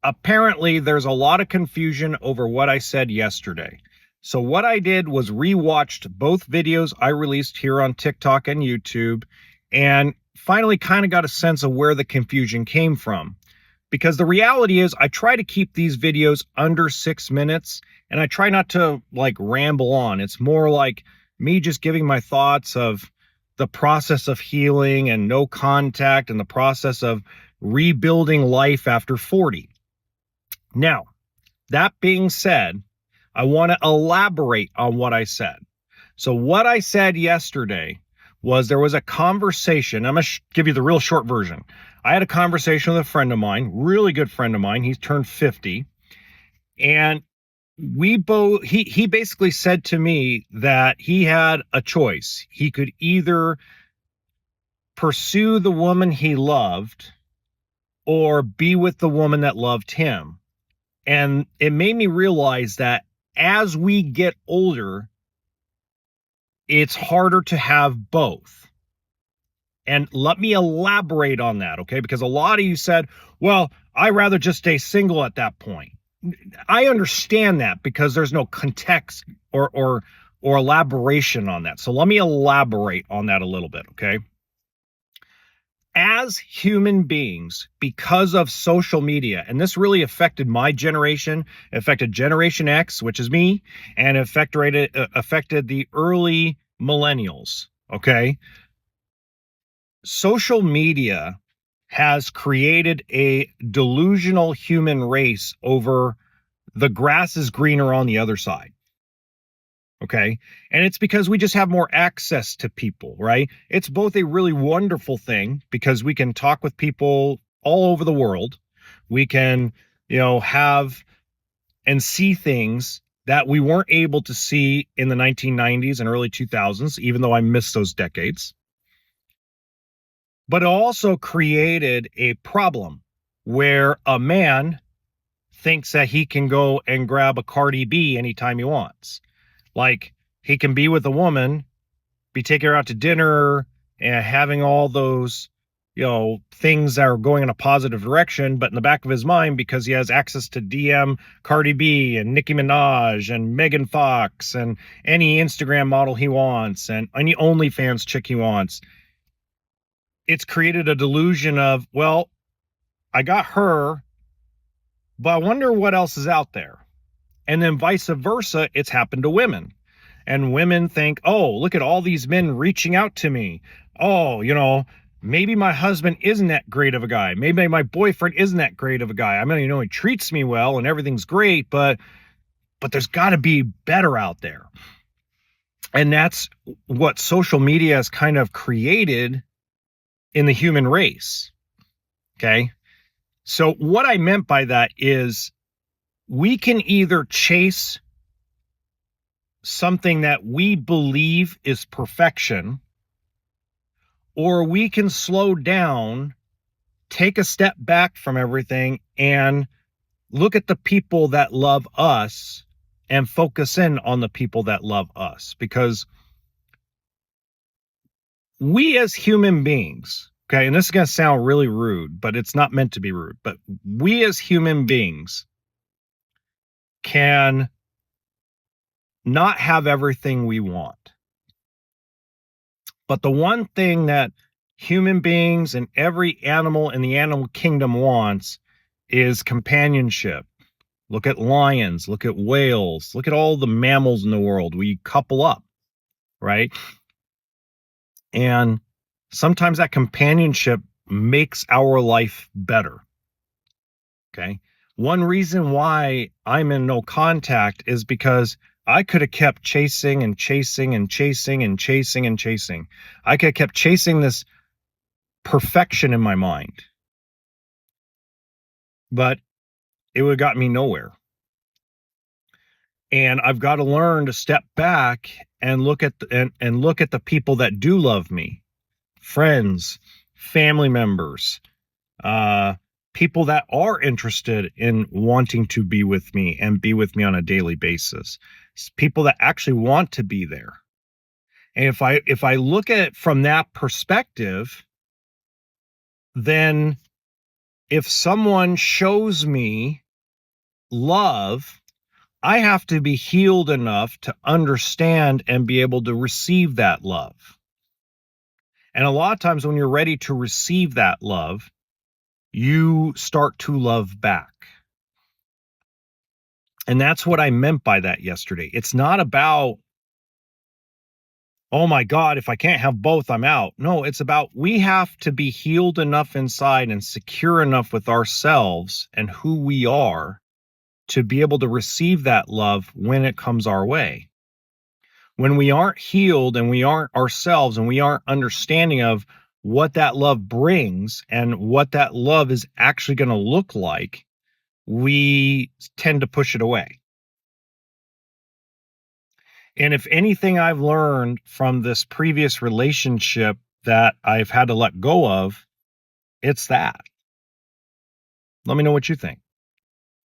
apparently there's a lot of confusion over what I said yesterday. So what I did was rewatched both videos I released here on TikTok and YouTube, and finally kind of got a sense of where the confusion came from. Because the reality is I try to keep these videos under 6 minutes, and I try not to like ramble on. It's more like me just giving my thoughts of the process of healing and no contact and the process of rebuilding life after 40. Now, that being said, I want to elaborate on what I said. So what I said yesterday was there was a conversation. I'm going to give you the real short version. I had a conversation with a friend of mine, really good friend of mine. He's turned 50. And he basically said to me that he had a choice. He could either pursue the woman he loved or be with the woman that loved him. And it made me realize that as we get older, it's harder to have both. And let me elaborate on that, okay? Because a lot of you said, well, I'd rather just stay single at that point. I understand that because there's no context or elaboration on that. So let me elaborate on that a little bit, okay? As human beings, because of social media, and this really affected my generation, affected Generation X, which is me, and affected the early millennials, okay? Social media has created a delusional human race over the grass is greener on the other side. Okay. And it's because we just have more access to people, right? It's both a really wonderful thing because we can talk with people all over the world. We can, have and see things that we weren't able to see in the 1990s and early 2000s, even though I miss those decades. But it also created a problem where a man thinks that he can go and grab a Cardi B anytime he wants. Like, he can be with a woman, be taking her out to dinner and having all those, things that are going in a positive direction. But in the back of his mind, because he has access to DM Cardi B and Nicki Minaj and Megan Fox and any Instagram model he wants and any OnlyFans chick he wants, it's created a delusion of, well, I got her, but I wonder what else is out there. And then vice versa, it's happened to women. And women think, oh, look at all these men reaching out to me. Oh, maybe my husband isn't that great of a guy. Maybe my boyfriend isn't that great of a guy. I mean, he treats me well and everything's great, but there's got to be better out there. And that's what social media has kind of created in the human race. Okay. So what I meant by that is we can either chase something that we believe is perfection, or we can slow down, take a step back from everything and look at the people that love us and focus in on the people that love us. Because we as human beings, okay, and this is going to sound really rude, but it's not meant to be rude, but we as human beings can not have everything we want. But the one thing that human beings and every animal in the animal kingdom wants is companionship. Look at lions, look at whales, look at all the mammals in the world. We couple up, right? And sometimes that companionship makes our life better. Okay. One reason why I'm in no contact is because I could have kept chasing and chasing and chasing and chasing and chasing. I could have kept chasing this perfection in my mind, but it would have got me nowhere. And I've got to learn to step back and look at the people that do love me, friends, family members, people that are interested in wanting to be with me and be with me on a daily basis, people that actually want to be there. And if I look at it from that perspective, then if someone shows me love, I have to be healed enough to understand and be able to receive that love. And a lot of times when you're ready to receive that love, you start to love back. And that's what I meant by that yesterday. It's not about, oh my God, if I can't have both, I'm out. No, it's about we have to be healed enough inside and secure enough with ourselves and who we are to be able to receive that love when it comes our way. When we aren't healed and we aren't ourselves and we aren't understanding of what that love brings and what that love is actually going to look like, we tend to push it away. And if anything I've learned from this previous relationship that I've had to let go of, it's that. Let me know what you think.